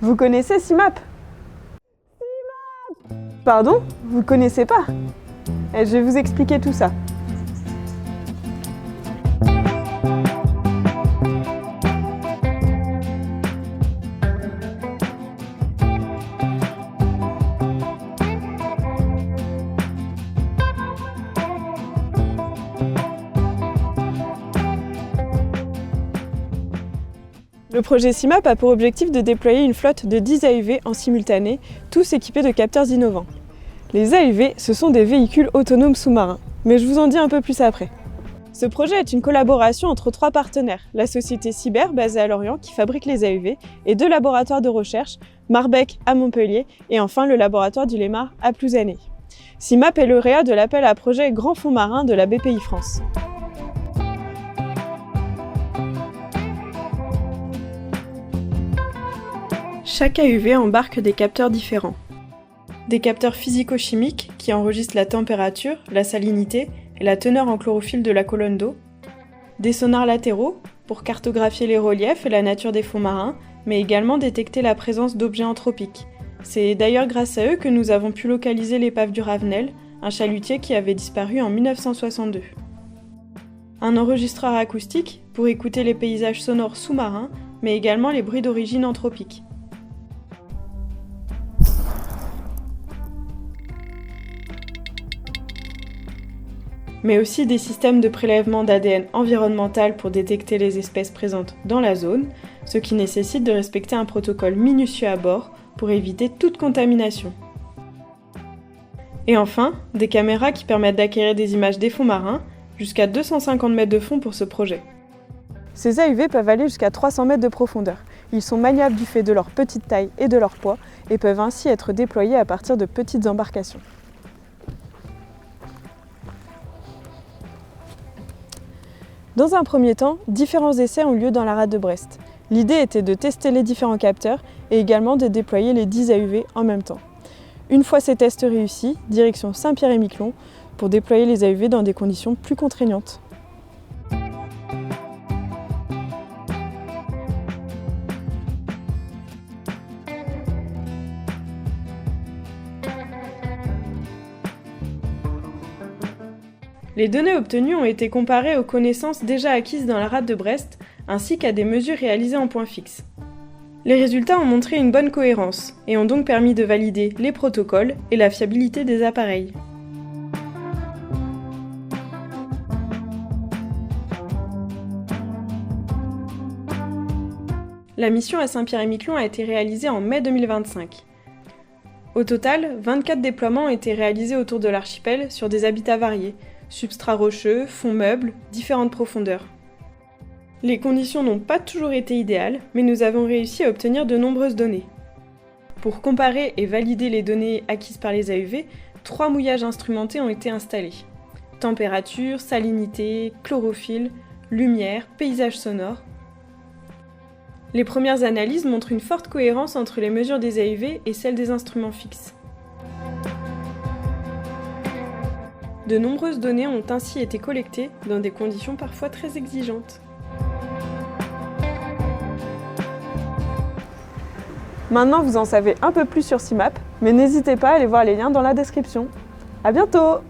Vous connaissez CIMAP? Pardon? Vous ne connaissez pas? Je vais vous expliquer tout ça. Le projet CIMAP a pour objectif de déployer une flotte de 10 AUV en simultané, tous équipés de capteurs innovants. Les AUV, ce sont des véhicules autonomes sous-marins, mais je vous en dis un peu plus après. Ce projet est une collaboration entre 3 partenaires, la société Cyber, basée à Lorient, qui fabrique les AUV, et 2 laboratoires de recherche, Marbec à Montpellier, et enfin le laboratoire du Lémar à Plouzané. CIMAP est lauréat de l'appel à projet Grand Fonds Marin de la BPI France. Chaque AUV embarque des capteurs différents. Des capteurs physico-chimiques qui enregistrent la température, la salinité et la teneur en chlorophylle de la colonne d'eau. Des sonars latéraux pour cartographier les reliefs et la nature des fonds marins, mais également détecter la présence d'objets anthropiques. C'est d'ailleurs grâce à eux que nous avons pu localiser l'épave du Ravenel, un chalutier qui avait disparu en 1962. Un enregistreur acoustique pour écouter les paysages sonores sous-marins, mais également les bruits d'origine anthropique. Mais aussi des systèmes de prélèvement d'ADN environnemental pour détecter les espèces présentes dans la zone, ce qui nécessite de respecter un protocole minutieux à bord pour éviter toute contamination. Et enfin, des caméras qui permettent d'acquérir des images des fonds marins, jusqu'à 250 mètres de fond pour ce projet. Ces AUV peuvent aller jusqu'à 300 mètres de profondeur. Ils sont maniables du fait de leur petite taille et de leur poids et peuvent ainsi être déployés à partir de petites embarcations. Dans un premier temps, différents essais ont lieu dans la rade de Brest. L'idée était de tester les différents capteurs et également de déployer les 10 AUV en même temps. Une fois ces tests réussis, direction Saint-Pierre-et-Miquelon pour déployer les AUV dans des conditions plus contraignantes. Les données obtenues ont été comparées aux connaissances déjà acquises dans la rade de Brest, ainsi qu'à des mesures réalisées en point fixe. Les résultats ont montré une bonne cohérence, et ont donc permis de valider les protocoles et la fiabilité des appareils. La mission à Saint-Pierre-et-Miquelon a été réalisée en mai 2025. Au total, 24 déploiements ont été réalisés autour de l'archipel sur des habitats variés, substrats rocheux, fonds meubles, différentes profondeurs. Les conditions n'ont pas toujours été idéales, mais nous avons réussi à obtenir de nombreuses données. Pour comparer et valider les données acquises par les AUV, 3 mouillages instrumentés ont été installés. Température, salinité, chlorophylle, lumière, paysage sonore. Les premières analyses montrent une forte cohérence entre les mesures des AUV et celles des instruments fixes. De nombreuses données ont ainsi été collectées dans des conditions parfois très exigeantes. Maintenant, vous en savez un peu plus sur CIMAP, mais n'hésitez pas à aller voir les liens dans la description. À bientôt!